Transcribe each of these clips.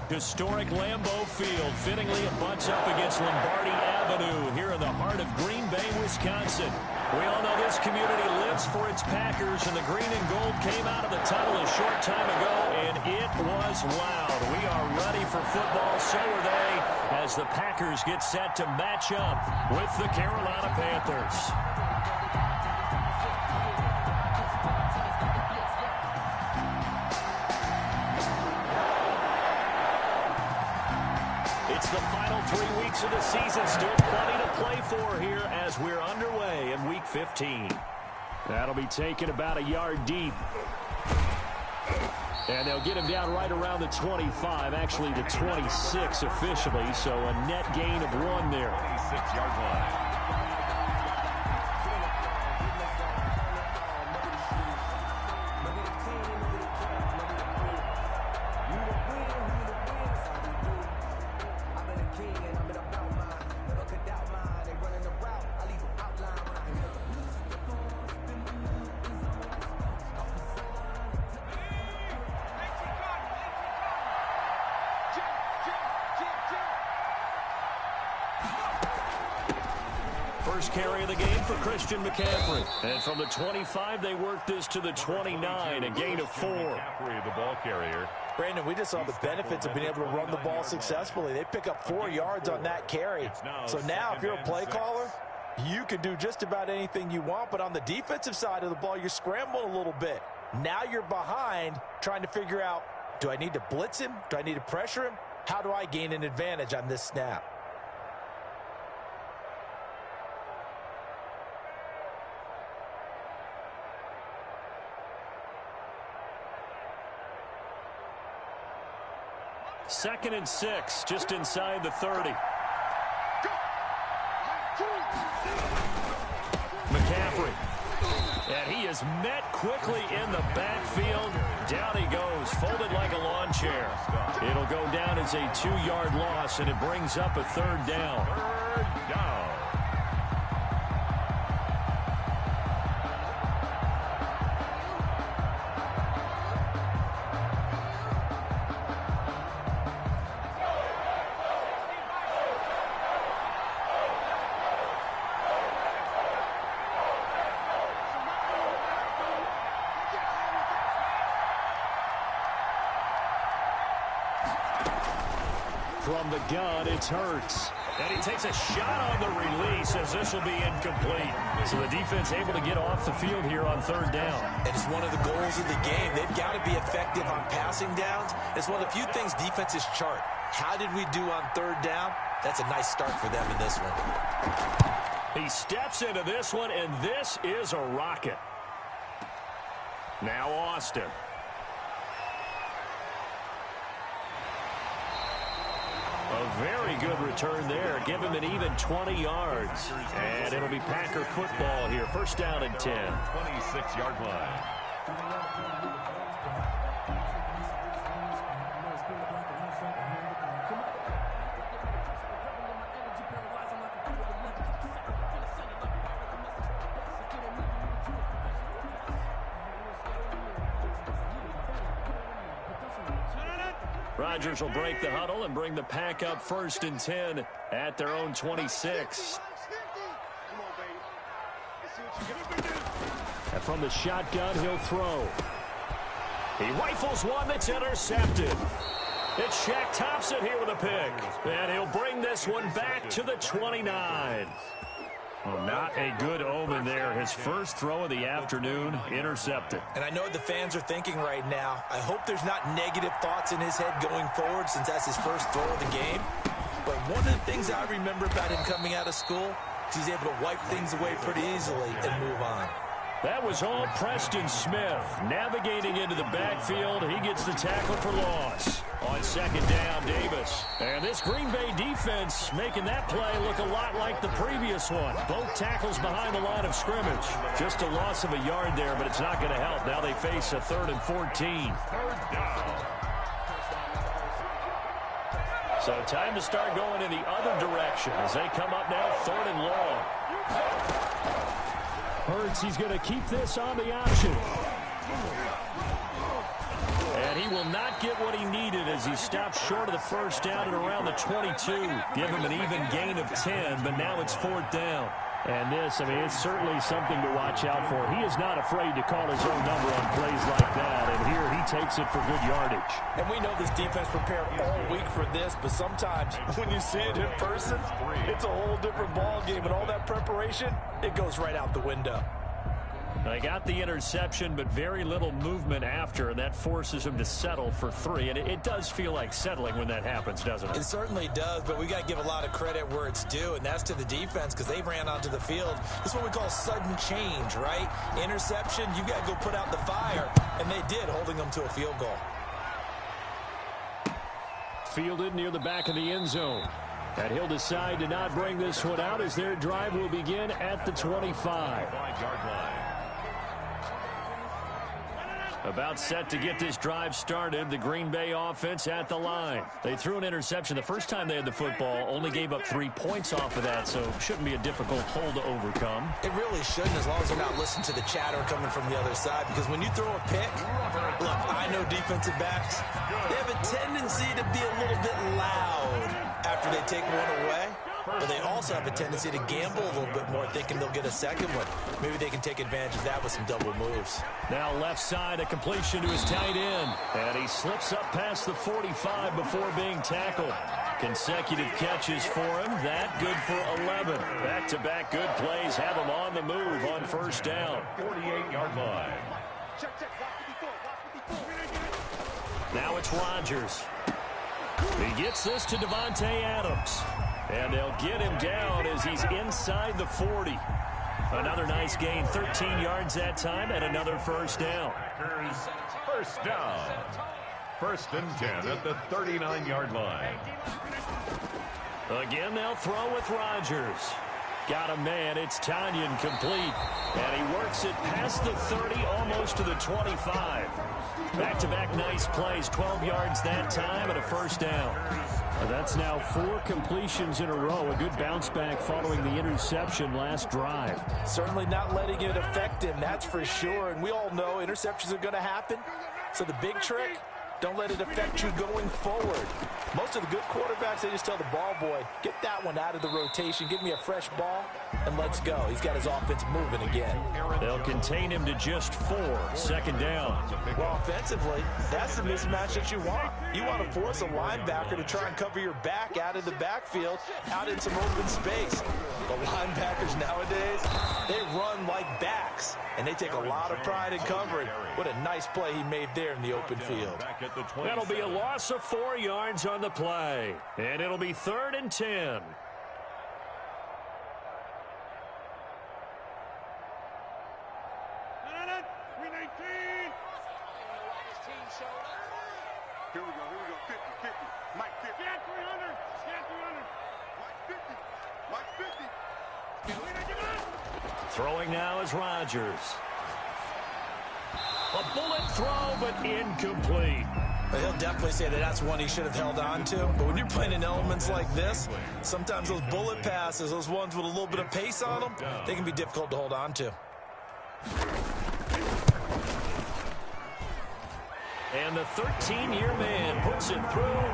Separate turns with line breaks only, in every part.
Historic Lambeau Field fittingly butts up against Lombardi Avenue here in the heart of Green Bay, Wisconsin. We all know this community lives for its Packers, and the green and gold came out of the tunnel a short time ago, and it was loud. We are ready for football, so are they, as the Packers get set to match up with the Carolina Panthers. It's the final 3 weeks of the season. Still plenty to play for here as we're underway in Week 15. That'll be taken about a yard deep. And they'll get him down right around the 25, actually the 26 officially, so a net gain of 1 there.
26-yard line.
First carry of the game for Christian McCaffrey. And from the 25, they work this to the 29, a gain of 4.
McCaffrey, the ball carrier.
Brandon, we just saw the benefits of being able to run the ball successfully. They pick up 4 yards on that carry. So now if you're a play caller, you can do just about anything you want. But on the defensive side of the ball, you're scrambling a little bit. Now you're behind trying to figure out, do I need to blitz him? Do I need to pressure him? How do I gain an advantage on this snap?
Second and 6, just inside the 30. McCaffrey. And he is met quickly in the backfield. Down he goes, folded like a lawn chair. It'll go down as a 2-yard loss, and it brings up a 3rd down.
3rd down.
From the gun, it's Hurts. And he takes a shot on the release as this will be incomplete. So the defense able to get off the field here on 3rd down.
And it's one of the goals of the game. They've got to be effective on passing downs. It's one of the few things defenses chart. How did we do on 3rd down? That's a nice start for them in this one.
He steps into this one, and this is a rocket. Now Austin. A very good return there. Give him an even 20 yards. And it'll be Packer football here. 1st down and 10.
26-yard line.
Rodgers will break the huddle and bring the Pack up 1st and 10 at their own 26. And from the shotgun, he'll throw. He rifles one that's intercepted. It's Shaq Thompson here with a pick. And he'll bring this one back to the 29. Well, not a good omen there. His first throw of the afternoon intercepted.
And I know what the fans are thinking right now. I hope there's not negative thoughts in his head going forward since that's his first throw of the game. But one of the things I remember about him coming out of school is he's able to wipe things away pretty easily and move on.
That was all Preston Smith. Navigating into the backfield, he gets the tackle for loss. On 2nd down, Davis. And this Green Bay defense making that play look a lot like the previous one. Both tackles behind the line of scrimmage. Just a loss of a yard there, but it's not going to help. Now they face a 3rd and 14.
3rd down.
So time to start going in the other direction as they come up now 3rd and long. Hurts, he's going to keep this on the option. And he will not get what he needed as as he stops short of the first down at around the 22. Give him an even gain of 10, but now it's 4th down. And this, I mean, it's certainly something to watch out for. He is not afraid to call his own number on plays like that, and here he takes it for good yardage.
And we know this defense prepared all week for this, but sometimes when you see it in person, it's a whole different ball game, and all that preparation, it goes right out the window.
They got the interception, but very little movement after, and that forces him to settle for 3. And it does feel like settling when that happens, doesn't it?
It certainly does, but we got to give a lot of credit where it's due, and that's to the defense because they ran onto the field. This is what we call sudden change, right? Interception, you got to go put out the fire, and they did, holding them to a field goal.
Fielded near the back of the end zone. And he'll decide to not bring this one out as their drive will begin at the 25. About set to get this drive started. The Green Bay offense at the line. They threw an interception the first time they had the football. Only gave up 3 points off of that, so shouldn't be a difficult hole to overcome.
It really shouldn't, as long as they're not listening to the chatter coming from the other side. Because when you throw a pick, look, I know defensive backs, they have a tendency to be a little bit loud after they take one away. But they also have a tendency to gamble a little bit more, thinking they'll get a second one. Maybe they can take advantage of that with some double moves.
Now left side, a completion to his tight end. And he slips up past the 45 before being tackled. Consecutive catches for him. That good for 11. Back-to-back good plays have him on the move on first down.
48-yard line.
Now it's Rodgers. He gets this to Davante Adams. And they'll get him down as he's inside the 40. Another nice gain, 13 yards that time, and another first down.
First down. 1st and 10 at the 39-yard line.
Again, they'll throw with Rodgers. Got a man. It's Tanyan complete. And he works it past the 30, almost to the 25. Back-to-back nice plays, 12 yards that time, and a first down. That's now 4 completions in a row. A good bounce back following the interception last drive.
Certainly not letting it affect him, that's for sure. And we all know interceptions are going to happen. So the big trick, don't let it affect you going forward. Most of the good quarterbacks, they just tell the ball boy, get that one out of the rotation, give me a fresh ball, and let's go. He's got his offense moving again.
They'll contain him to just 4. 2nd down.
Well, offensively, that's the mismatch that you want. You want to force a linebacker to try and cover your back out of the backfield, out in some open space. The linebackers nowadays, they run like backs, and they take a lot of pride in covering. What a nice play he made there in the open field.
That'll be a loss of 4 yards on the play. And it'll be 3rd and 10.
Here we go, 50, Mike 50. Scan 300, scan 300. Mike 50,
Throwing now is Rodgers. A bullet throw, but incomplete.
But he'll definitely say that that's one he should have held on to. But when you're playing in elements like this, sometimes those bullet passes, those ones with a little bit of pace on them, they can be difficult to hold on to.
And the 13-year man puts it through.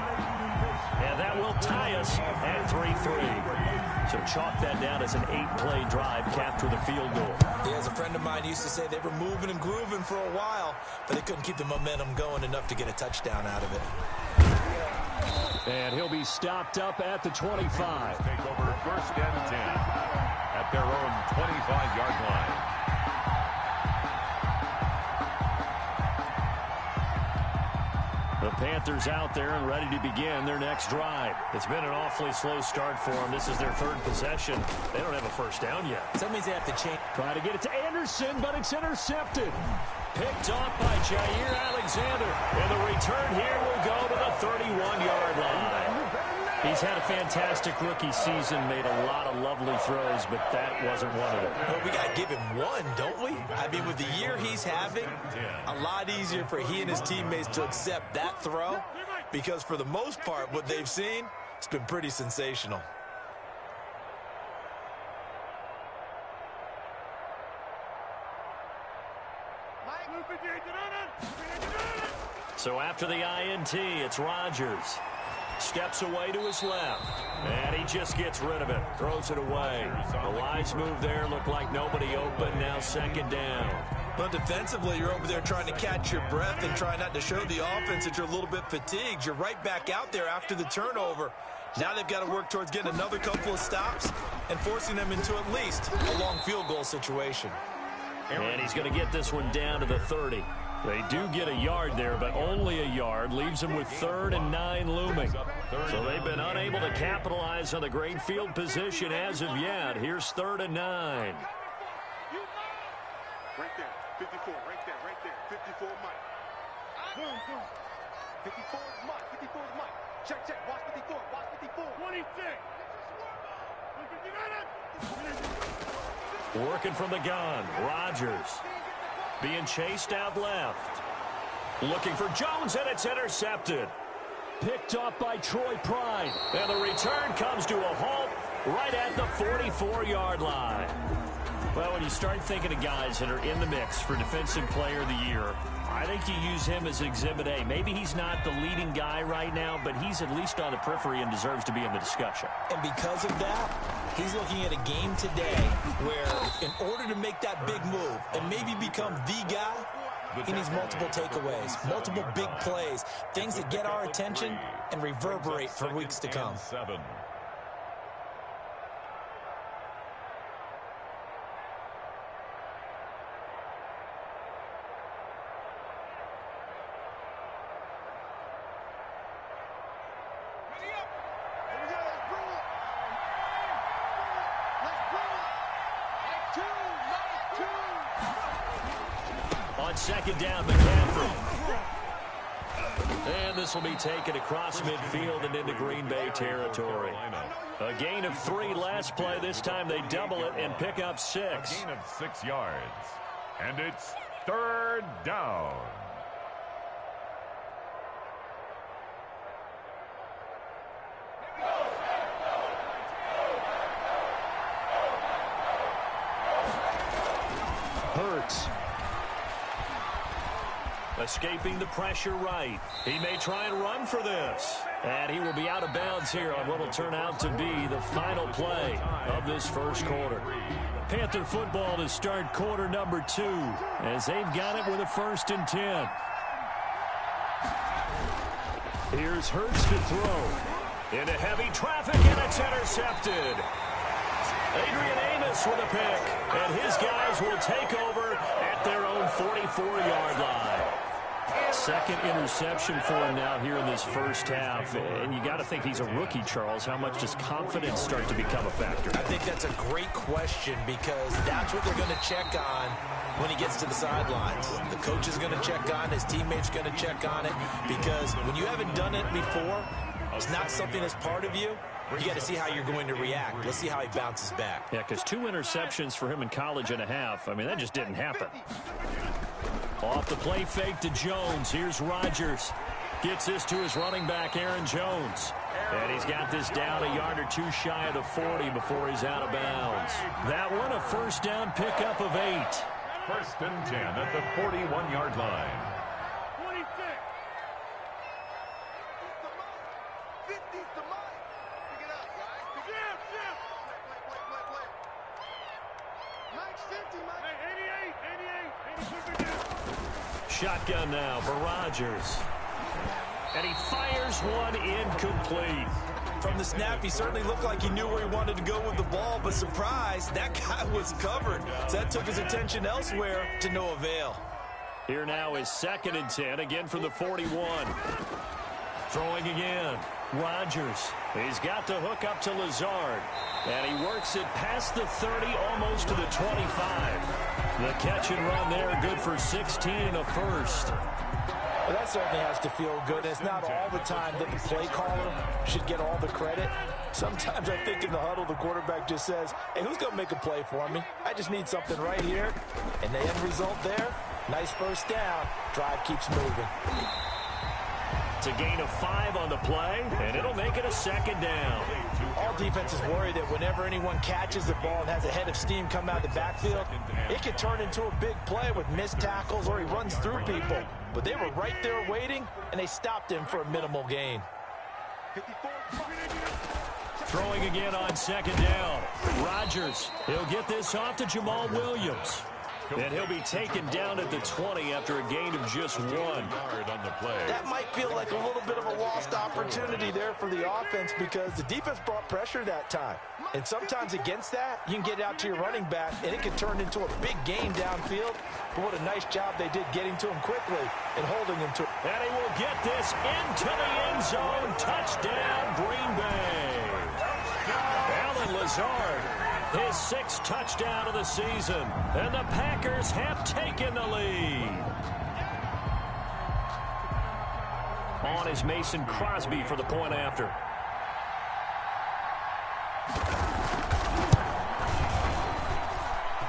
And that will tie us at 3-3. So chalk that down as an 8-play drive capped with a field goal.
Yeah, as a friend of mine used to say, they were moving and grooving for a while, but they couldn't keep the momentum going enough to get a touchdown out of it.
And he'll be stopped up at the 25.
Take over 1st and 10 at their own 25-yard line.
The Panthers out there and ready to begin their next drive. It's been an awfully slow start for them. This is their 3rd possession. They don't have a first down yet.
So that means they have to change.
Try to get it to Anderson, but it's intercepted. Picked off by Jair Alexander. And the return here will go to the 31-yard line. He's had a fantastic rookie season, made a lot of lovely throws, but that wasn't one of them.
Well, we got to give him one, don't we? I mean, with the year he's having, a lot easier for he and his teammates to accept that throw because for the most part, what they've seen, it's been pretty sensational.
So after the INT, it's Rodgers. Steps away to his left. And he just gets rid of it. Throws it away. The wise move there. Looked like nobody open. Now second down.
Well, defensively, you're over there trying to catch your breath and try not to show the offense that you're a little bit fatigued. You're right back out there after the turnover. Now they've got to work towards getting another couple of stops and forcing them into at least a long field goal situation.
And he's going to get this one down to the 30. They do get a yard there, but only a yard. Leaves them with 3rd and 9 looming. So they've been unable to capitalize on the great field position as of yet. Here's 3rd and 9.
Right there. 54. Right there. 54 Mike. 54 is Mike. 54 is Mike. Check. Watch 54. Watch 54. 26.
Working from the gun. Rodgers. Being chased out left. Looking for Jones, and it's intercepted. Picked up by Troy Pride. And the return comes to a halt right at the 44-yard line. Well, when you start thinking of guys that are in the mix for Defensive Player of the Year, I think you use him as Exhibit A. Maybe he's not the leading guy right now, but he's at least on the periphery and deserves to be in the discussion.
And because of that, he's looking at a game today where in order to make that big move and maybe become the guy, he needs multiple takeaways, multiple big plays, things that get our attention and reverberate for weeks to come.
Second down, McCaffrey. And this will be taken across midfield and into Green Bay territory. A gain of 3 last play. This time they double it and pick up 6.
A gain of 6 yards. And it's 3rd down.
Hurts. Escaping the pressure right. He may try and run for this. And he will be out of bounds here on what will turn out to be the final play of this first quarter. Panther football to start quarter number 2 as they've got it with a 1st and 10. Here's Hurts to throw. Into heavy traffic, and it's intercepted. Adrian Amos with a pick, and his guys will take over at their own 44-yard line. Second interception for him now here in this first half. And you got to think he's a rookie, Charles. How much does confidence start to become a factor?
I think that's a great question because that's what they're going to check on when he gets to the sidelines. The coach is going to check on, his teammates going to check on it, because when you haven't done it before, it's not something that's part of you. You got to see how you're going to react. Let's see how he bounces back.
Yeah, because 2 interceptions for him in college and a half. I mean, that just didn't happen. Off the play fake to Jones. Here's Rodgers. Gets this to his running back, Aaron Jones. And he's got this down a yard or 2 shy of the 40 before he's out of bounds. That one a first down pickup of 8.
1st and 10 at the 41-yard line.
26. 50's the Mike. Pick it up, guys. Pick it up. Play. Mike's 50, Mike. Hey, 88.
Shotgun now for Rodgers. And he fires one incomplete.
From the snap, he certainly looked like he knew where he wanted to go with the ball, but surprise, that guy was covered. So that took his attention elsewhere to no avail.
Here now is 2nd and 10, again from the 41. Throwing again. Rodgers. He's got the hook up to Lazard. And he works it past the 30, almost to the 25. The catch and run there, good for 16 and a first.
Well, that certainly has to feel good. It's not all the time that the play caller should get all the credit. Sometimes I think in the huddle, the quarterback just says, hey, who's going to make a play for me? I just need something right here. And the end result there, nice first down. Drive keeps moving.
That's a gain of 5 on the play, and it'll make it a second down.
All defenses worry that whenever anyone catches the ball and has a head of steam come out of the backfield, it can turn into a big play with missed tackles or he runs through people. But they were right there waiting, and they stopped him for a minimal gain.
Throwing again on second down. Rodgers, he'll get this off to Jamal Williams. And he'll be taken down at the 20 after a gain of just 1.
That might feel like a little bit of a lost opportunity there for the offense because the defense brought pressure that time. And sometimes against that, you can get out to your running back, and it can turn into a big gain downfield. But what a nice job they did getting to him quickly and holding him to it.
And he will get this into the end zone. Touchdown, Green Bay. Allen Lazard, his 6th touchdown of the season. And the Packers have taken the lead. On is Mason Crosby for the point after.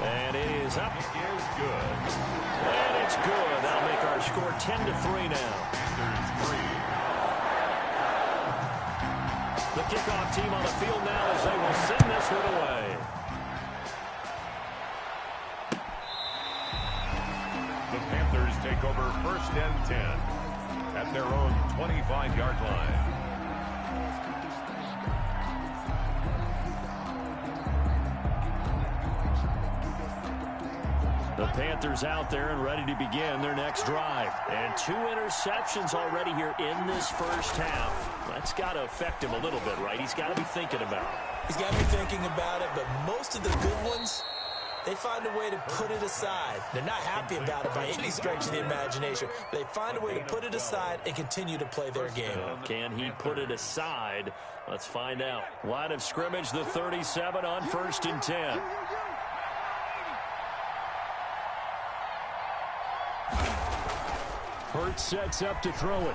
And it is up.
It is good.
And it's good. That'll make our score 10-3 now. The kickoff team on the field now as they will send this one away.
The Panthers take over 1st and 10 at their own 25-yard line.
The Panthers out there and ready to begin their next drive. And 2 interceptions already here in this first half. That's got to affect him a little bit, right? He's got to be thinking about it.
He's got to be thinking about it, but most of the good ones, they find a way to put it aside. They're not happy about it by any stretch of the imagination. They find a way to put it aside and continue to play their game.
Can he put it aside? Let's find out. Line of scrimmage, the 37 on 1st and 10. Hurts sets up to throw it.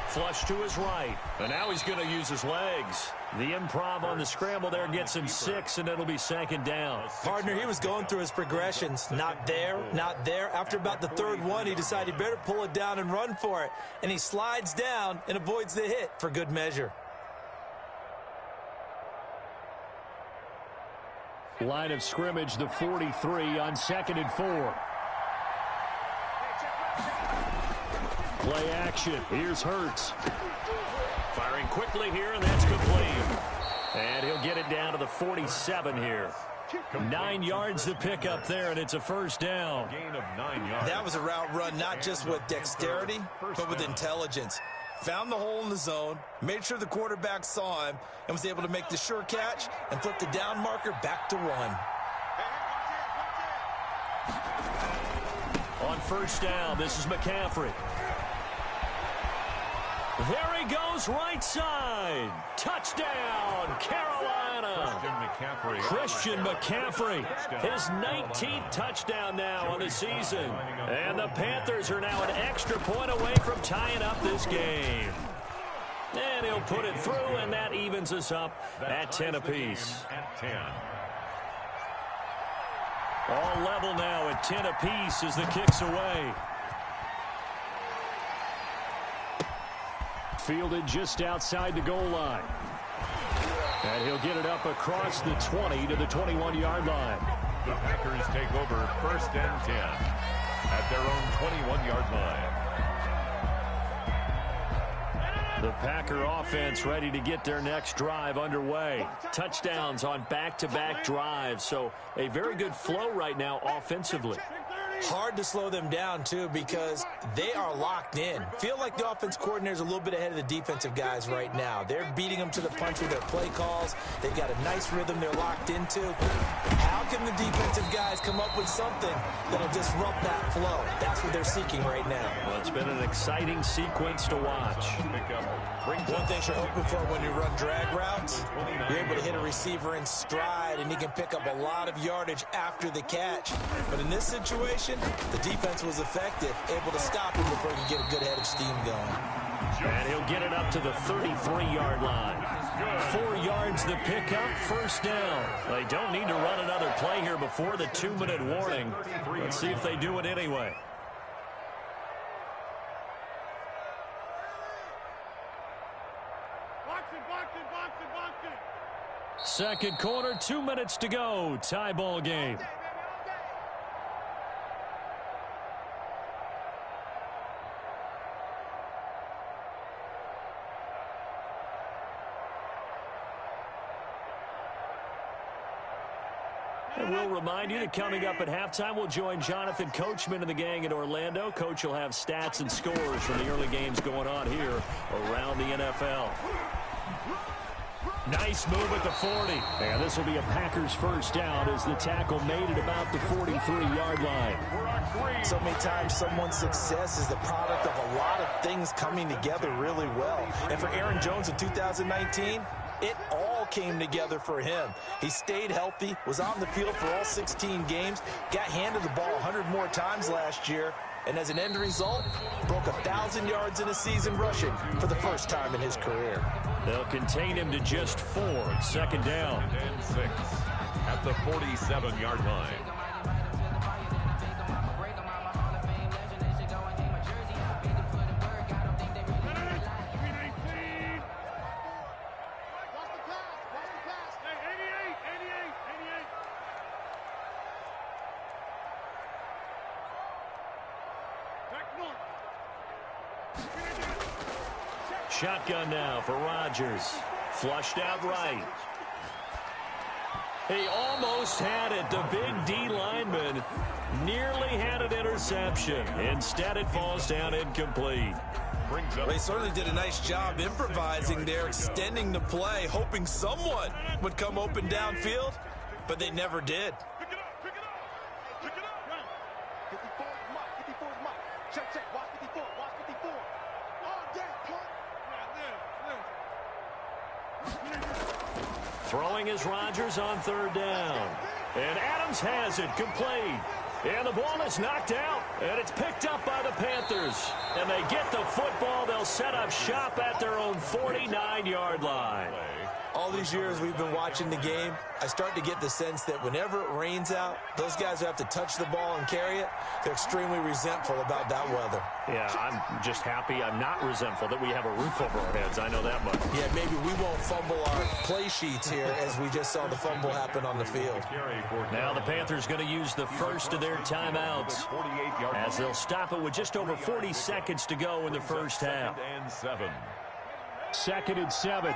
Flush to his right. And now he's going to use his legs. The improv on the scramble there gets him 6, and it'll be 2nd down.
Partner, he was going through his progressions. Not there, not there. After about the 3rd one, he decided he better pull it down and run for it. And he slides down and avoids the hit for good measure.
Line of scrimmage, the 43 on 2nd and 4. Play action. Here's Hurts. Firing quickly here, and that's complete. And he'll get it down to the 47 here. 9 yards to pick up there, and it's a 1st down.
Gain of 9 yards.
That was a route run not just with dexterity, but with intelligence. Found the hole in the zone, made sure the quarterback saw him, and was able to make the sure catch and flip the down marker back to 1.
On 1st down, this is McCaffrey. There he goes, right side. Touchdown, Carolina. Christian McCaffrey, his 19th touchdown now on the season. And the Panthers are now an extra point away from tying up this game. And he'll put it through, and that evens us up at 10 apiece. All level now at 10 apiece as the kick's away. Fielded just outside the goal line. And he'll get it up across the 20 to the 21-yard line.
The Packers take over 1st and 10 at their own 21-yard line.
The Packer offense ready to get their next drive underway. Touchdowns on back-to-back drives, so a very good flow right now offensively.
Hard to slow them down, too, because they are locked in. Feel like the offense coordinator's a little bit ahead of the defensive guys right now. They're beating them to the punch with their play calls. They've got a nice rhythm they're locked into. How can the defensive guys come up with something that'll disrupt that flow? That's what they're seeking right now.
Well, it's been an exciting sequence to watch.
One thing you're hoping for when you run drag routes, you're able to hit a receiver in stride, and he can pick up a lot of yardage after the catch. But in this situation, the defense was effective, able to stop him before he could get a good head of steam going.
And he'll get it up to the 33-yard line. 4 yards to pick up, 1st down. They don't need to run another play here before the 2-minute warning. Let's see if they do it anyway. Second quarter, 2 minutes to go. Tie ball game. And we'll remind you that coming up at halftime, we'll join Jonathan Coachman and the gang in Orlando. Coach will have stats and scores from the early games going on here around the NFL. Nice move at the 40. And this will be a Packers first down as the tackle made it about the 43-yard line.
So many times someone's success is the product of a lot of things coming together really well. And for Aaron Jones in 2019, it all came together for him. He stayed healthy, was on the field for all 16 games, got handed the ball 100 more times last year, and as an end result, broke 1,000 yards in a season rushing for the first time in his career.
They'll contain him to just 4. Second down.
And 6 at the 47-yard line.
Shotgun now for Rodgers. Flushed out right. He almost had it. The big D lineman nearly had an interception. Instead, it falls down incomplete.
They certainly did a nice job improvising there, extending the play, hoping someone would come open downfield, but they never did.
Pick it up, pick it up. Pick it up. 54 is Mike, 54 is Mike. Check, check, watch 54, watch 54. Oh, damn, punt.
Throwing is Rodgers on third down. And Adams has it, complete. And the ball is knocked out, and it's picked up by the Panthers. And they get the football. They'll set up shop at their own 49-yard line.
All these years we've been watching the game, I start to get the sense that whenever it rains out, those guys who have to touch the ball and carry it, they're extremely resentful about that weather.
Yeah, I'm just happy I'm not resentful that we have a roof over our heads. I know that much.
Yeah, maybe we won't fumble our play sheets here as we just saw the fumble happen on the field.
Now the Panthers going to use the first of their timeouts as they'll stop it with just over 40 seconds to go in the first half. Second and 7.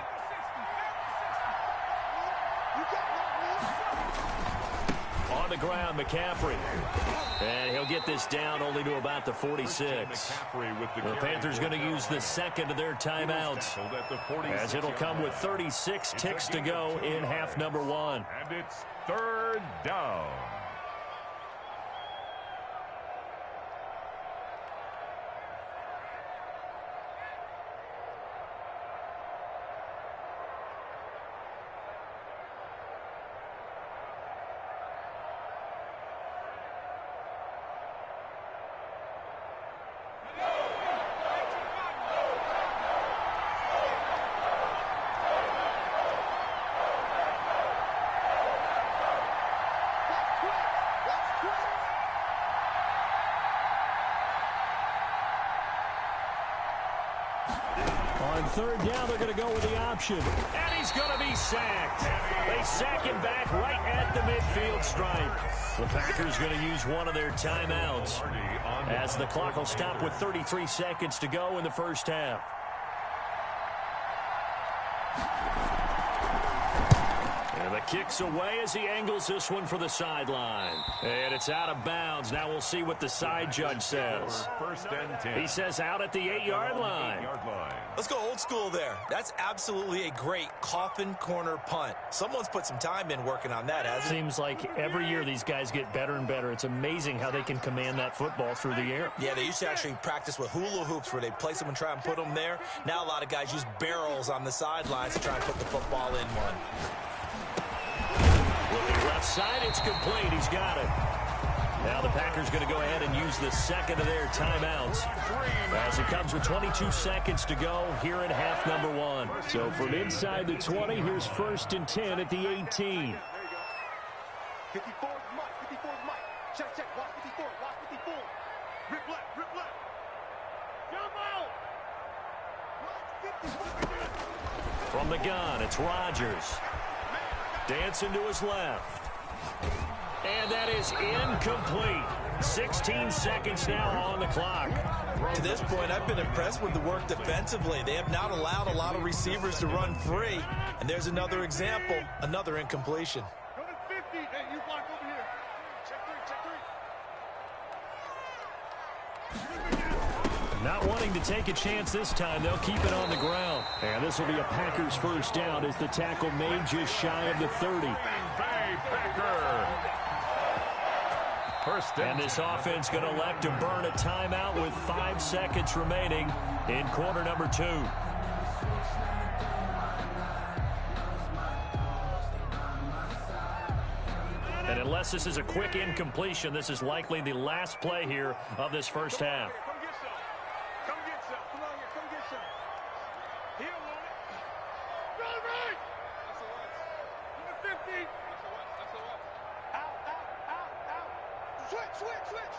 On the ground, McCaffrey. And he'll get this down only to about the 46. The Panthers going to use the second of their timeouts as it'll come with 36 ticks to go in half number 1.
And it's third down.
On third down, they're going to go with the option. And he's going to be sacked. They sack him back right at the midfield stripe. The Packers going to use one of their timeouts as the clock will stop with 33 seconds to go in the first half. And the kick's away as he angles this one for the sideline. And it's out of bounds. Now we'll see what the side judge says.
First and 10.
He says out at the 8-yard line.
Let's go old school there. That's absolutely a great coffin corner punt. Someone's put some time in working on that, hasn't it?
Seems like every year these guys get better and better. It's amazing how they can command that football through the air.
Yeah, they used to actually practice with hula hoops where they place them and try and put them there. Now a lot of guys use barrels on the sidelines to try and put the football in one.
Looking left side, it's complete. He's got it. Now the Packers going to go ahead and use the second of their timeouts as it comes with 22 seconds to go here in half number 1. So from inside the 20, here's first and 10 at the 18.
There you go. 54 is Mike, 54 is Mike. Check, check, watch 54, watch 54. Rip left, rip left. Jump out. Watch 54.
From the gun, it's Rodgers. Dancing to his left. And that is incomplete. 16 seconds now on the clock.
To this point, I've been impressed with the work defensively. They have not allowed a lot of receivers to run free. And there's another example, another incompletion.
Go to 50. Hey, you block over here. Check three.
Not wanting to take a chance this time, they'll keep it on the ground. And this will be a Packers first down as the tackle made just shy of the 30. And this offense going to elect to burn a timeout with 5 seconds remaining in quarter number 2. And unless this is a quick incompletion, this is likely the last play here of this first half.
Come get some. Come get some. Come on here. Come get some. He'll want it. Go right. That's a what? Number 50. That's a what? That's a what? Out, out, out, out. Switch, switch, switch.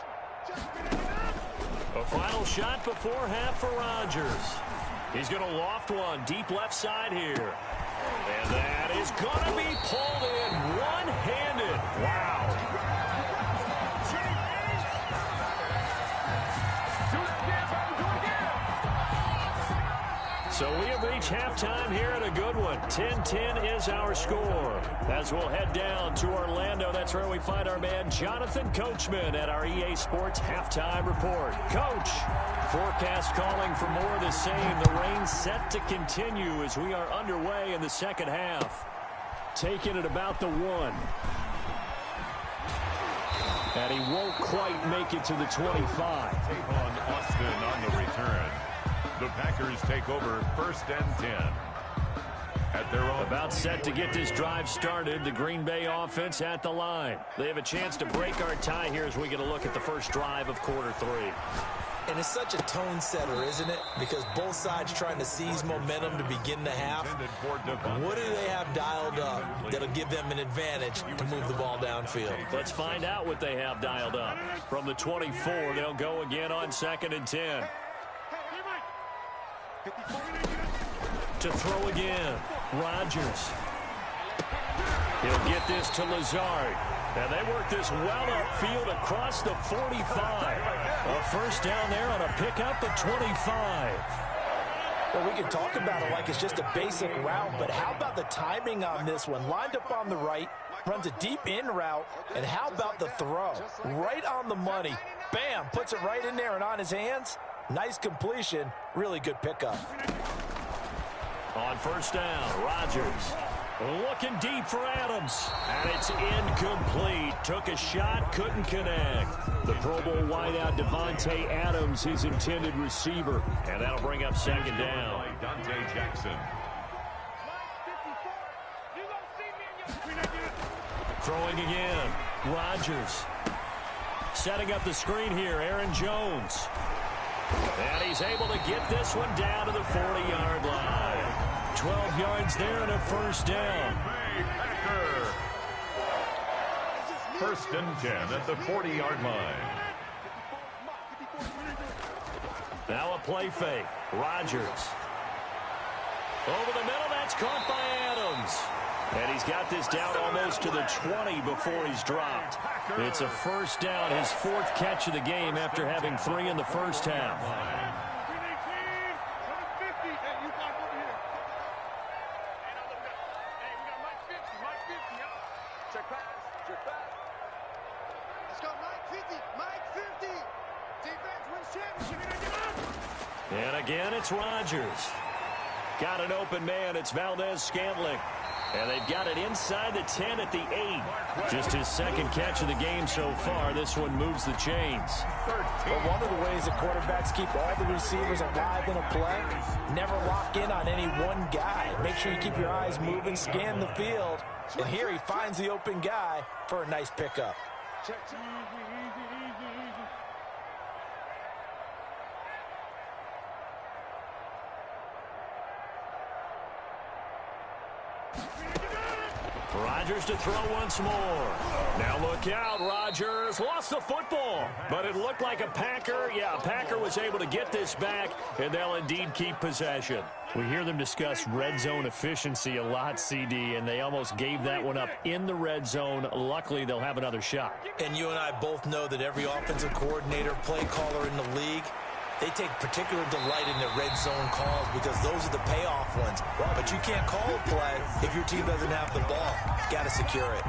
A final shot before half for Rodgers. He's going to loft one deep left side here. And that is going to be pulled in one-handed. Wow. So we have reached halftime here at a good one. 10-10 is our score. As we'll head down to Orlando, that's where we find our man Jonathan Coachman at our EA Sports Halftime Report. Coach, forecast calling for more of the same. The rain set to continue as we are underway in the second half. Taking it about the 1. And he won't quite make it to the 25.
Take on Austin on the return. The Packers take over first and 10. At their own
about set to get this drive started, the Green Bay offense at the line. They have a chance to break our tie here as we get a look at the first drive of quarter 3.
And it's such a tone setter, isn't it? Because both sides trying to seize momentum to begin the half. What do they have dialed up that'll give them an advantage to move the ball downfield?
Let's find out what they have dialed up. From the 24, they'll go again on 2nd and 10. To throw again, Rodgers. He'll get this to Lazard. And they work this well upfield across the 45. A first down there on a pickup at 25.
Well, we can talk about it like it's just a basic route, but how about the timing on this one? Lined up on the right, runs a deep in route, and how about the throw? Right on the money. Bam, puts it right in there and on his hands. Nice completion, really good pickup.
On first down, Rodgers looking deep for Adams. And it's incomplete. Took a shot, couldn't connect. The Pro Bowl wideout Devontae Adams, his intended receiver. And that'll bring up second down.
Dante Jackson.
Throwing again, Rodgers. Setting up the screen here, Aaron Jones. And he's able to get this one down to the 40-yard line. 12 yards there and a first down.
First and 10 at the 40-yard line.
Now a play fake. Rodgers. Over the middle, that's caught by Adams. And he's got this down almost to the 20 before he's dropped. It's a first down, his 4th catch of the game after having 3 in the first half. And again, it's Rodgers. Got an open man. It's Valdez-Scantling. And they've got it inside the 10 at the 8. Just his 2nd catch of the game so far. This one moves the chains.
But one of the ways that quarterbacks keep all the receivers alive in a play, never lock in on any one guy. Make sure you keep your eyes moving, scan the field. And here he finds the open guy for a nice pickup.
Rodgers to throw once more. Now look out, Rodgers lost the football, but it looked like a Packer. Yeah, a Packer was able to get this back, and they'll indeed keep possession. We hear them discuss red zone efficiency a lot, CD, and they almost gave that one up in the red zone. Luckily, they'll have another shot.
And you and I both know that every offensive coordinator, play caller in the league, they take particular delight in their red zone calls because those are the payoff ones. But you can't call a play if your team doesn't have the ball. Got to secure it.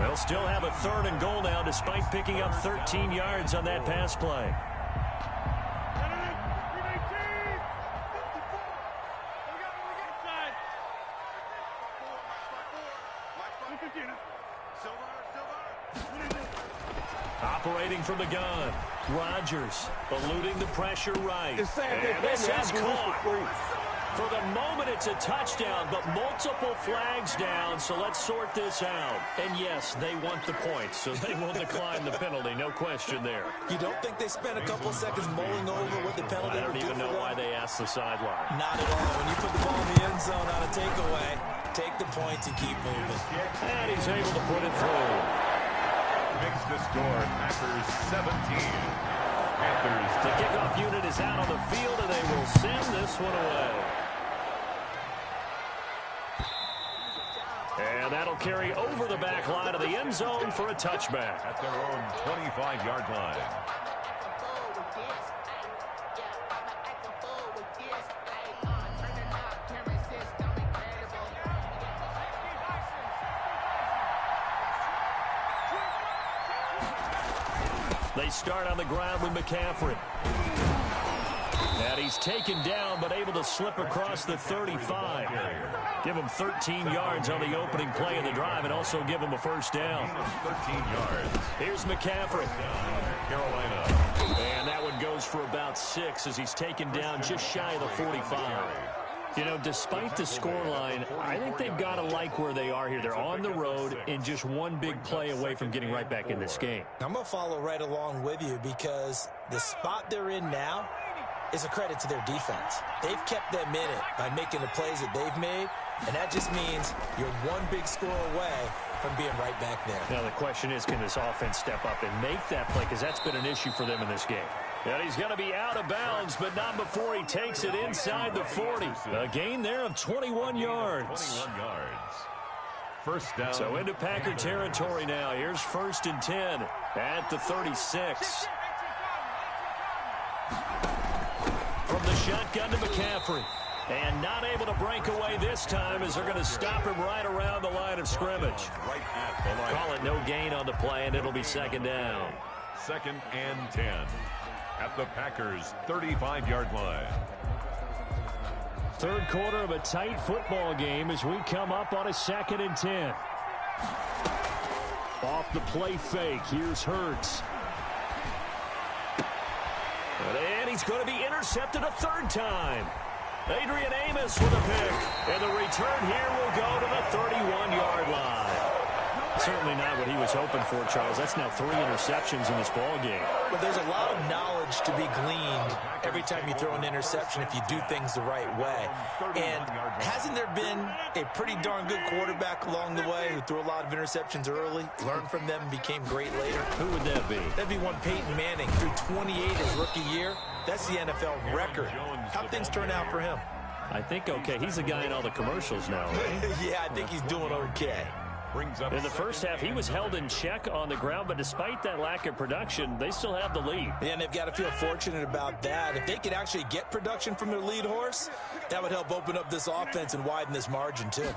They'll still have a 3rd and goal now despite picking up 13 yards on that pass play. Operating from the gun, Rodgers eluding the pressure right. And this is caught. For the moment, it's a touchdown, but multiple flags down, so let's sort this out. And yes, they want the points, so they will decline the penalty, no question there.
You don't think they spent a couple of seconds mulling over what the penalty
would do? I don't even know why they asked the sideline.
Not at all. When you put the ball in the end zone on a takeaway, take the points and keep moving.
And he's able to put it through.
Makes the score Packers 17. Panthers.
The kickoff unit is out on the field, and they will send this one away. And that'll carry over the back line of the end zone for a touchback.
At their own 25-yard line.
They start on the ground with McCaffrey. And he's taken down, but able to slip across the 35. Give him 13 yards on the opening play of the drive and also give him a first down.
13 yards.
Here's McCaffrey.
Carolina.
And that one goes for about 6 as he's taken down just shy of the 45. You know, despite the scoreline, I think they've got to like where they are here. They're on the road and just one big play away from getting right back in this game.
I'm going to follow right along with you because the spot they're in now is a credit to their defense. They've kept them in it by making the plays that they've made, and that just means you're one big score away from being right back there.
Now the question is, can this offense step up and make that play? Because that's been an issue for them in this game. And he's going to be out of bounds, but not before he takes it inside the 40. A gain there of 21 yards.
21 yards. First down.
So into Packer territory now. Here's 1st and 10 at the 36. From the shotgun to McCaffrey. And not able to break away this time as they're going to stop him right around the line of scrimmage.
Right at the line.
Call it no gain on the play, and it'll be 2nd down.
2nd and 10 at the Packers' 35-yard line.
3rd quarter of a tight football game as we come up on a 2nd and 10. Off the play fake, here's Hurts. And he's going to be intercepted a 3rd time. Adrian Amos with a pick. And the return here will go to the 31-yard line. Certainly not what he was hoping for, Charles. That's now 3 interceptions in this ball game.
But there's a lot of knowledge to be gleaned every time you throw an interception if you do things the right way. And hasn't there been a pretty darn good quarterback along the way who threw a lot of interceptions early, learned from them, and became great later?
Who would that be?
That'd be one Peyton Manning. Threw 28 his rookie year. That's the NFL record. How'd things turn out for him?
I think okay. He's the guy in all the commercials now, right?
Yeah, I think he's doing okay.
In the first half, he was held in check on the ground, but despite that lack of production, they still have the lead.
Yeah, and they've got to feel fortunate about that. If they could actually get production from their lead horse, that would help open up this offense and widen this margin, too.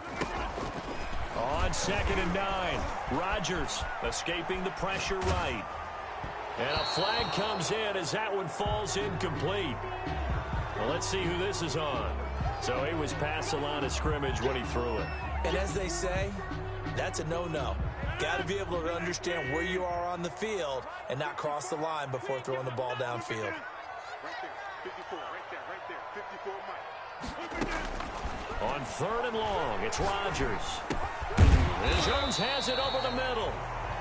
On 2nd and 9, Rodgers escaping the pressure right. And a flag comes in as that one falls incomplete. Well, let's see who this is on. So he was past the line of scrimmage when he threw it.
And as they say, that's a no-no. Got to be able to understand where you are on the field and not cross the line before throwing the ball downfield.
Right there, 54, right there, 54, Mike.
On 3rd and long, it's Rodgers. And Jones has it over the middle.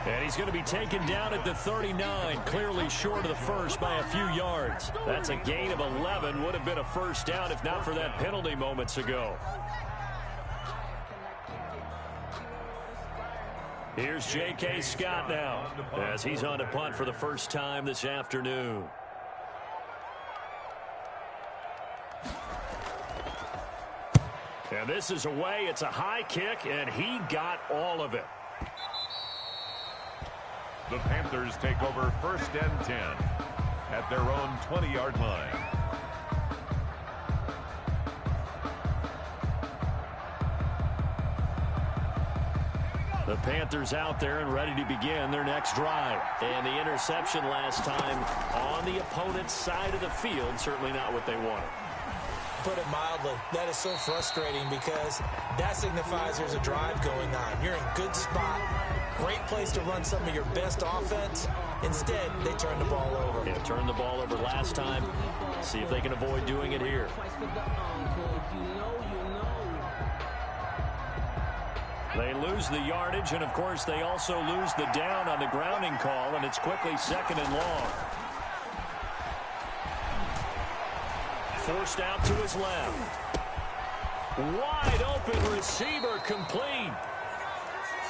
And he's going to be taken down at the 39, clearly short of the first by a few yards. That's a gain of 11. Would have been a first down if not for that penalty moments ago. Here's J.K. Scott now as he's on to punt for the first time this afternoon. And this is away. It's a high kick, and he got all of it.
The Panthers take over 1st and 10 at their own 20-yard line.
The Panthers out there and ready to begin their next drive. And the interception last time on the opponent's side of the field, certainly not what they wanted.
Put it mildly, that is so frustrating because that signifies there's a drive going on. You're in good spot. Great place to run some of your best offense. Instead, they turn the ball over.
Yeah, turned the ball over last time. See if they can avoid doing it here. They lose the yardage, and, of course, they also lose the down on the grounding call, and it's quickly 2nd and long. Forced out to his left. Wide open receiver complete.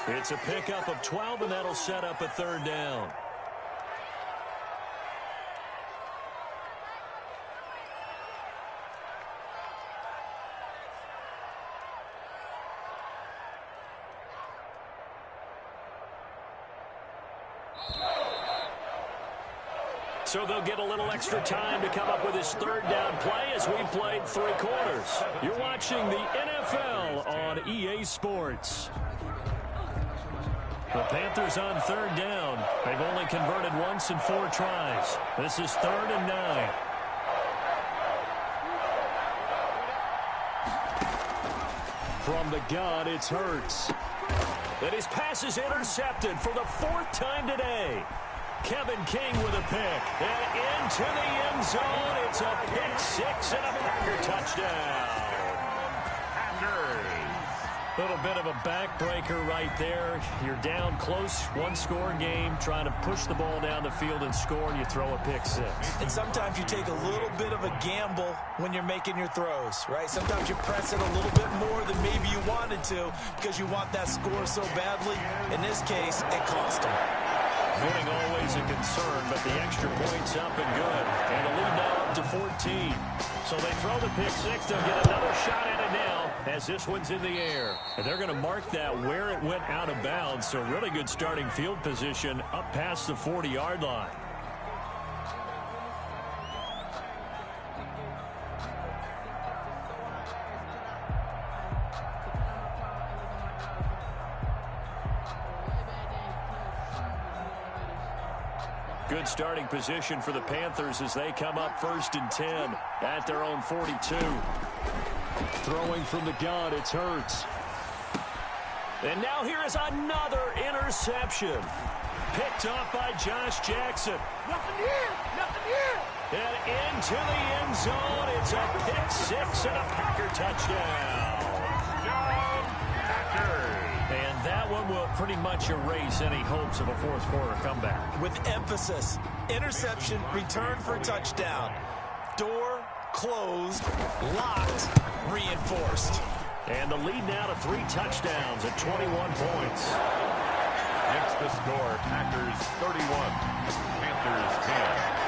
It's a pickup of 12, and that'll set up a 3rd down. So they'll get a little extra time to come up with his 3rd down play as we've played 3 quarters. You're watching the NFL on EA Sports. The Panthers on 3rd down. They've only converted once in 4 tries. This is 3rd and 9. From the gun, it's Hurts. And his pass is intercepted for the 4th time today. Kevin King with a pick. And into the end zone. It's a pick 6 and a Packer touchdown. A little bit of a backbreaker right there. You're down close, 1-score game, trying to push the ball down the field and score, and you throw a pick 6.
And sometimes you take a little bit of a gamble when you're making your throws, right? Sometimes you press it a little bit more than maybe you wanted to because you want that score so badly. In this case, it cost them.
Winning always a concern, but the extra point's up and good. And the lead now up to 14. So they throw the pick 6. They'll get another shot at it now as this one's in the air. And they're going to mark that where it went out of bounds. So really good starting field position up past the 40-yard line. Good starting position for the Panthers as they come up 1st and 10 at their own 42. Throwing from the gun, it's Hurts. And now here is another interception. Picked up by Josh Jackson.
Nothing here. Nothing here.
And into the end zone. It's a pick 6 and a Packer touchdown. And that one will pretty much erase any hopes of a 4th quarter comeback.
With emphasis, interception, return for a touchdown. Door closed, locked, reinforced.
And the lead now to 3 touchdowns at 21 points.
It's the score. Packers 31, Panthers 10.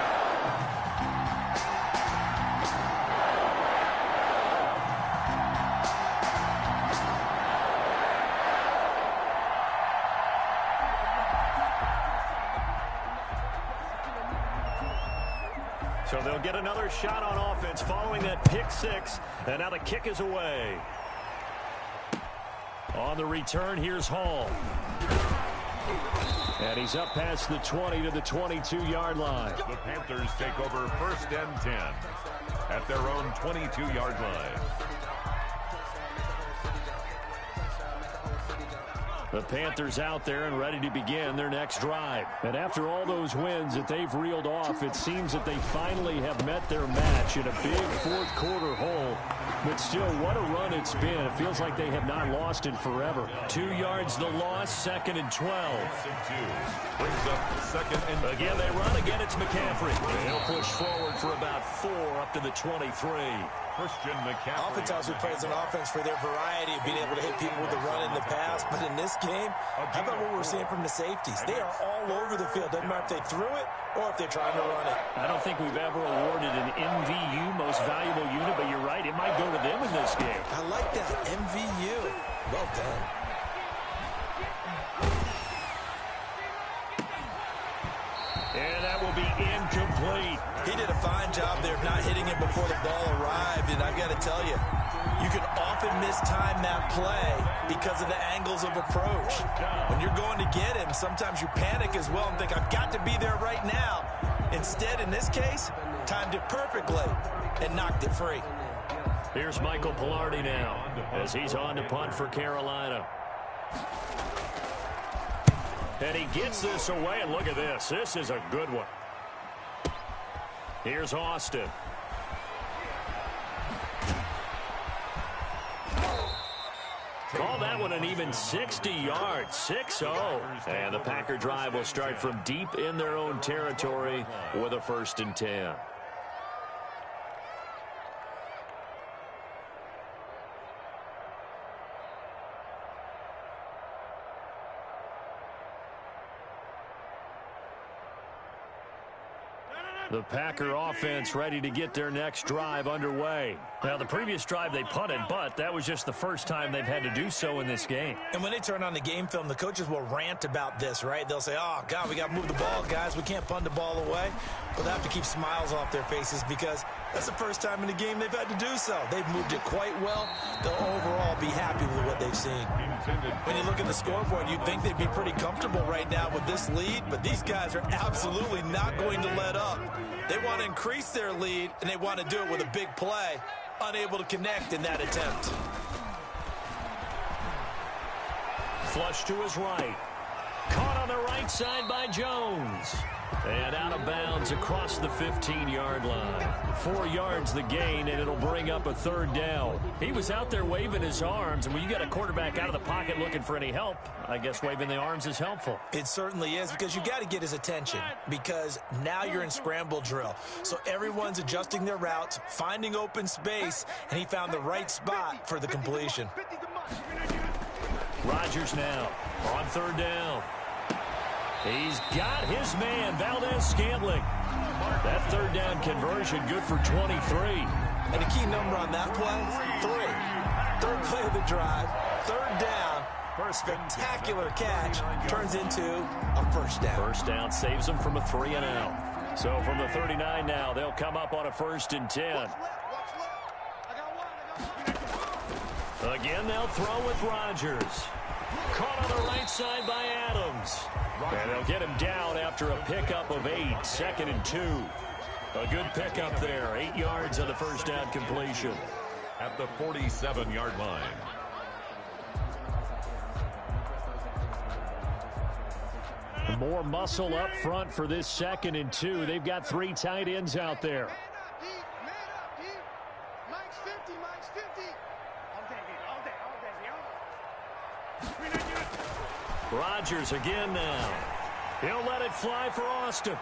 So they'll get another shot on offense following that pick 6. And now the kick is away. On the return, here's Hall. And he's up past the 20 to the 22-yard line.
The Panthers take over 1st and 10 at their own 22-yard line.
The Panthers out there and ready to begin their next drive. And after all those wins that they've reeled off, it seems that they finally have met their match in a big 4th quarter hole But still, what a run it's been. It feels like they have not lost it forever. 2 yards the loss, 2nd and 12.
Brings up 2nd and 12.
Again, they run. Again, it's McCaffrey. He'll push forward for about 4 up to the 23.
Christian McCaffrey.
Oftentimes we praise an offense for their variety of being able to hit people with the run in the pass. But in this game, how about what we're seeing from the safeties? They are all over the field. Doesn't matter if they threw it or if they're trying to run it.
I don't think we've ever awarded an MVU, most valuable unit, but you're right. It might go to them in this game.
I like that. MVU. Well done.
And that will be incomplete.
He did a fine job there of not hitting it before the ball arrived. And I've got to tell you, you can often mistime that play because of the angles of approach. When you're going to get him, sometimes you panic as well and think, I've got to be there right now. Instead, in this case, timed it perfectly and knocked it free.
Here's Michael Pilardi now as he's on to punt for Carolina. And he gets this away, and look at this. This is a good one. Here's Austin. Call that one an even 60 yards, 6-0. And the Packer drive will start from deep in their own territory with a 1st and 10. The Packer offense ready to get their next drive underway. Now, the previous drive they punted, but that was just the first time they've had to do so in this game.
And when they turn on the game film, the coaches will rant about this, right? They'll say, oh, God, we got to move the ball, guys. We can't punt the ball away. But they have to keep smiles off their faces because that's the first time in the game they've had to do so. They've moved it quite well. They'll overall be happy with what they've seen. When you look at the scoreboard, you'd think they'd be pretty comfortable right now with this lead, but these guys are absolutely not going to let up. They want to increase their lead, and they want to do it with a big play. Unable to connect in that attempt.
Flush to his right. Caught on the right side by Jones. And out of bounds across the 15-yard line. 4 yards the gain, and it'll bring up a 3rd down. He was out there waving his arms, and when you got a quarterback out of the pocket looking for any help, I guess waving the arms is helpful.
It certainly is, because you got to get his attention, because now you're in scramble drill. So everyone's adjusting their routes, finding open space, and he found the right spot for the completion.
Rodgers now on 3rd down. He's got his man, Valdez-Scantling. That 3rd down conversion good for 23.
And a key number on that play, 3. 3rd play of the drive, 3rd down. For a spectacular catch, turns into a 1st down.
1st down saves them from a 3 and out. So from the 39 now, they'll come up on a 1st and 10. Again, they'll throw with Rodgers. Caught on the right side by Adams. And they'll get him down after a pickup of 8, 2nd and 2. A good pickup there, 8 yards on the 1st down completion.
At the 47-yard line.
More muscle up front for this 2nd and 2. They've got 3 tight ends out there. Rodgers again now. He'll let it fly for Austin.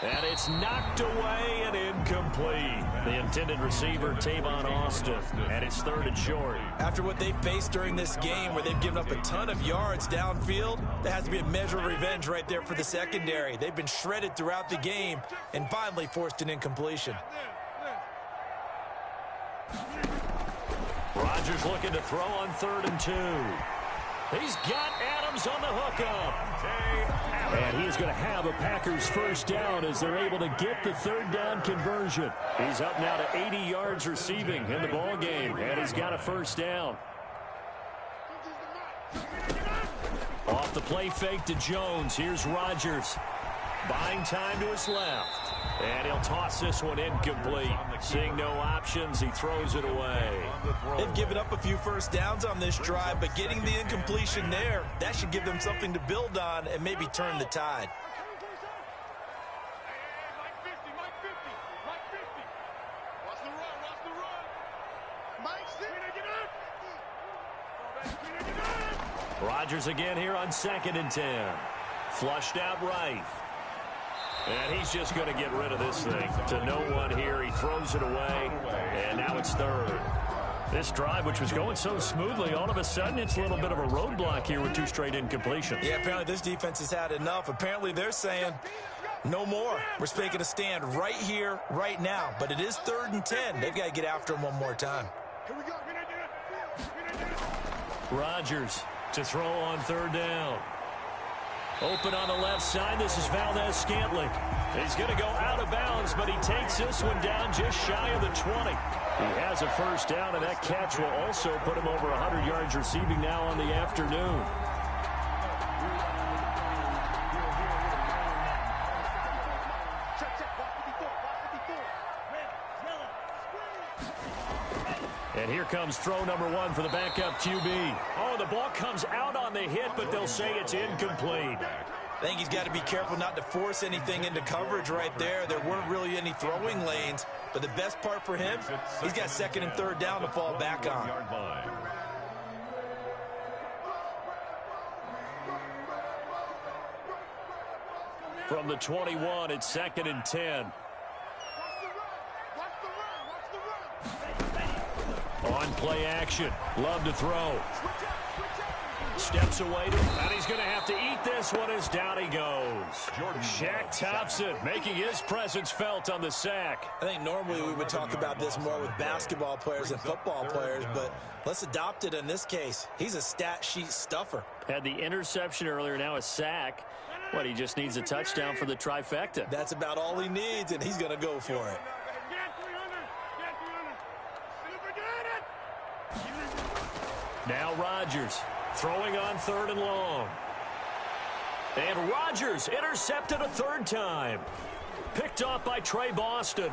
And it's knocked away and incomplete. The intended receiver, Tavon Austin. And it's 3rd and short.
After what they've faced during this game where they've given up a ton of yards downfield, there has to be a measure of revenge right there for the secondary. They've been shredded throughout the game and finally forced an incompletion.
Rodgers looking to throw on 3rd and 2. He's got Adams on the hookup. And he's going to have a Packers 1st down as they're able to get the 3rd down conversion. He's up now to 80 yards receiving in the ball game, and he's got a 1st down. Off the play fake to Jones. Here's Rodgers. Buying time to his left. And he'll toss this one incomplete. Seeing no options, he throws it away.
They've given up a few 1st downs on this drive, but getting the incompletion there, that should give them something to build on and maybe turn the tide.
Rodgers again here on 2nd and 10. Flushed out right. And he's just going to get rid of this thing. To no one here. He throws it away. And now it's 3rd. This drive, which was going so smoothly, all of a sudden it's a little bit of a roadblock here with 2 straight incompletions.
Yeah, apparently this defense has had enough. Apparently they're saying no more. We're taking a stand right here, right now. But it is 3rd and 10. They've got to get after him one more time.
Here we go.
Rodgers to throw on 3rd down. Open on the left side. This is Valdez-Scantling. He's going to go out of bounds, but he takes this one down just shy of the 20. He has a 1st down, and that catch will also put him over 100 yards receiving now on the afternoon. And here comes throw number 1 for the backup QB. Oh, the ball comes out on the hit, but they'll say it's incomplete.
I think he's got to be careful not to force anything into coverage right there. There weren't really any throwing lanes, but the best part for him, he's got 2nd and 3rd down to fall back on.
From the 21, it's 2nd and 10. On play action. Love to throw. Steps away, and he's going to have to eat this one as down he goes. Shaq Thompson making his presence felt on the sack.
I think normally we would talk about this more with basketball players and football players, but let's adopt it in this case. He's a stat sheet stuffer.
Had the interception earlier, now a sack. What, he just needs a touchdown for the trifecta.
That's about all he needs, and he's going to go for it.
Now Rodgers throwing on 3rd and long. And Rodgers intercepted a 3rd time. Picked off by Trey Boston.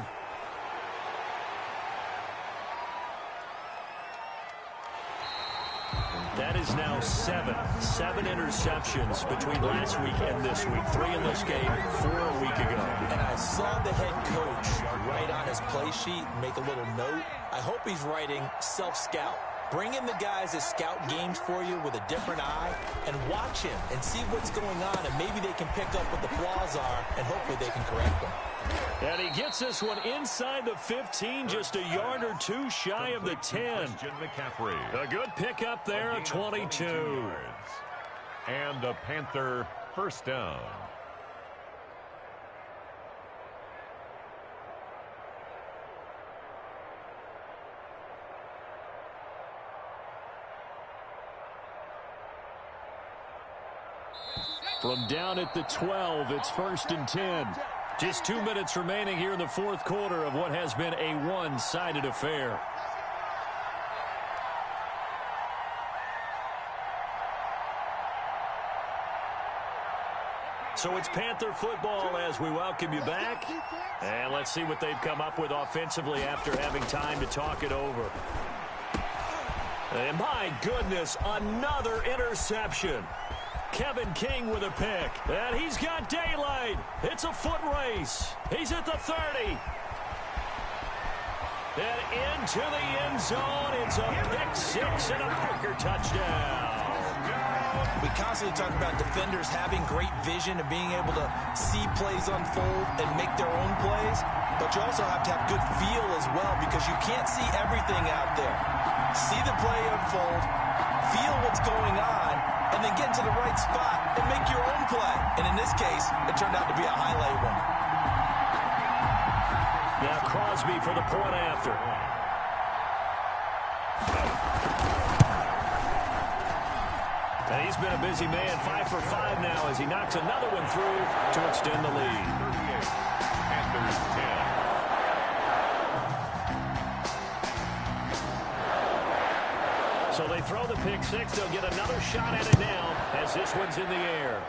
That is now 7 interceptions between last week and this week. 3 in this game, 4 a week ago.
And I saw the head coach write on his play sheet, make a little note. I hope he's writing self-scout. Bring in the guys that scout games for you with a different eye and watch him and see what's going on, and maybe they can pick up what the flaws are, and hopefully they can correct them.
And he gets this one inside the 15, just a yard or 2 shy of the 10. A good pickup there, a 22.
And a Panther 1st down.
From down at the 12, it's 1st and 10. Just 2 minutes remaining here in the 4th quarter of what has been a one-sided affair. So it's Panther football as we welcome you back. And let's see what they've come up with offensively after having time to talk it over. And my goodness, another interception. Kevin King with a pick. And he's got daylight. It's a foot race. He's at the 30. And into the end zone. It's a pick 6 and a Packer touchdown.
We constantly talk about defenders having great vision and being able to see plays unfold and make their own plays. But you also have to have good feel as well, because you can't see everything out there. See the play unfold, feel what's going on, and then get into the right spot and make your own play. And in this case, it turned out to be a highlight one.
Now Crosby for the point after. And he's been a busy man, 5 for 5 now as he knocks another one through to extend the lead.
38, Panthers 10.
So they throw the pick 6. They'll get another shot at it now as this one's in the air.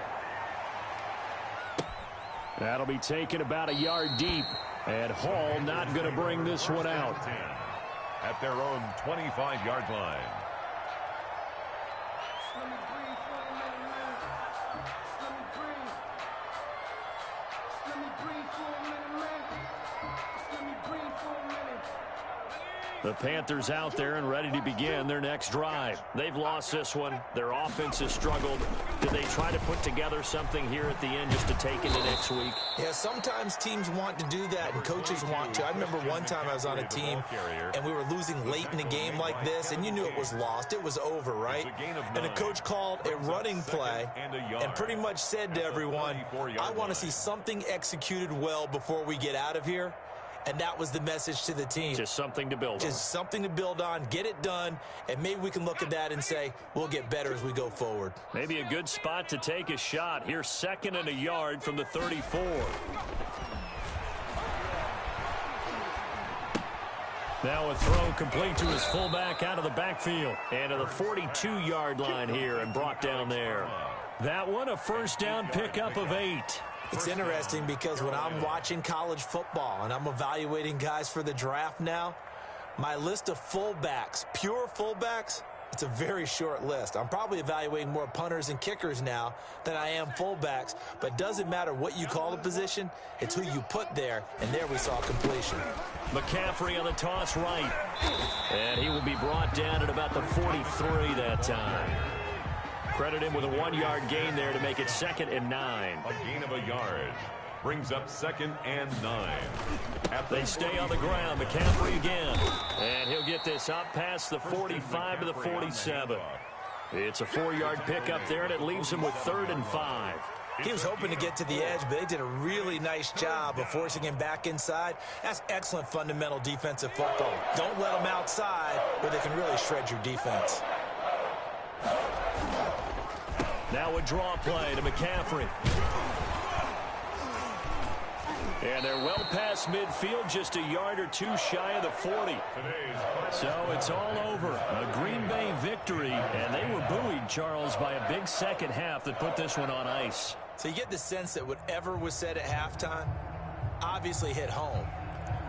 That'll be taken about a yard deep. And Hall not going to bring this one out.
At their own 25-yard line.
The The Panthers out there and ready to begin their next drive. They've lost this one. Their offense has struggled. Did they try to put together something here at the end just to take into next week?
Yeah, sometimes teams want to do that and coaches want to. I remember one time I was on a team and we were losing late in a game like this, and you knew it was lost. It was over, right? And the coach called a running play and pretty much said to everyone, I want to see something executed well before we get out of here. And that was the message to the team.
Just something to build on.
Just something to build on, get it done, and maybe we can look at that and say, we'll get better as we go forward.
Maybe a good spot to take a shot. Here's 2nd and a yard from the 34. Now a throw complete to his fullback out of the backfield. And to the 42-yard line here and brought down there. That one a first down pickup of 8.
It's interesting because when I'm watching college football and I'm evaluating guys for the draft now, my list of fullbacks, pure fullbacks, it's a very short list. I'm probably evaluating more punters and kickers now than I am fullbacks, but it doesn't matter what you call the position, it's who you put there, and there we saw completion.
McCaffrey on the toss right, and he will be brought down at about the 43 that time. Credit him with a 1-yard gain there to make it 2nd and 9.
A gain of a yard brings up 2nd and 9.
They stay on the ground. McCaffrey again. And he'll get this up past the 45 to the 47. It's a 4-yard pickup there, and it leaves him with 3rd and 5.
He was hoping to get to the edge, but they did a really nice job of forcing him back inside. That's excellent fundamental defensive football. Don't let them outside where they can really shred your defense.
Now a draw play to McCaffrey. And they're well past midfield, just a yard or two shy of the 40. So it's all over. A Green Bay victory, and they were buoyed, Charles, by a big second half that put this one on ice.
So you get the sense that whatever was said at halftime obviously hit home.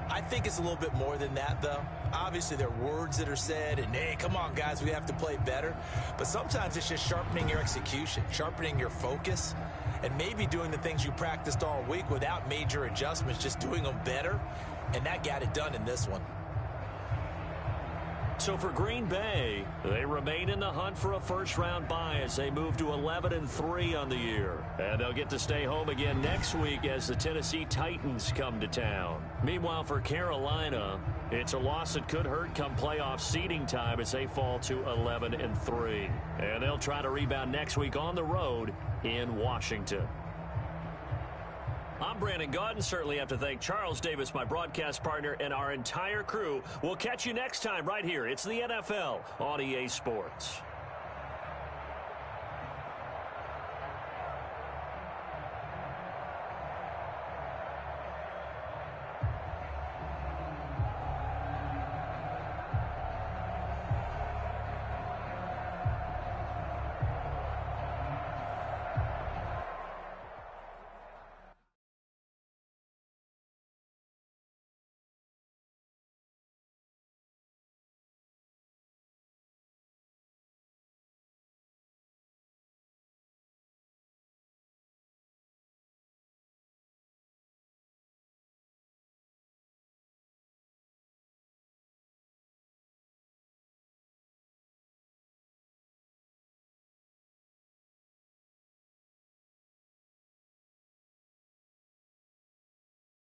I think it's a little bit more than that, though. Obviously, there are words that are said, and, hey, come on, guys, we have to play better. But sometimes it's just sharpening your execution, sharpening your focus, and maybe doing the things you practiced all week without major adjustments, just doing them better. And that got it done in this one.
So for Green Bay, they remain in the hunt for a first-round bye as they move to 11-3 on the year. And they'll get to stay home again next week as the Tennessee Titans come to town. Meanwhile, for Carolina, it's a loss that could hurt come playoff seeding time as they fall to 11-3. And they'll try to rebound next week on the road in Washington. I'm Brandon Gaudin. Certainly have to thank Charles Davis, my broadcast partner, and our entire crew. We'll catch you next time right here. It's the NFL on EA Sports.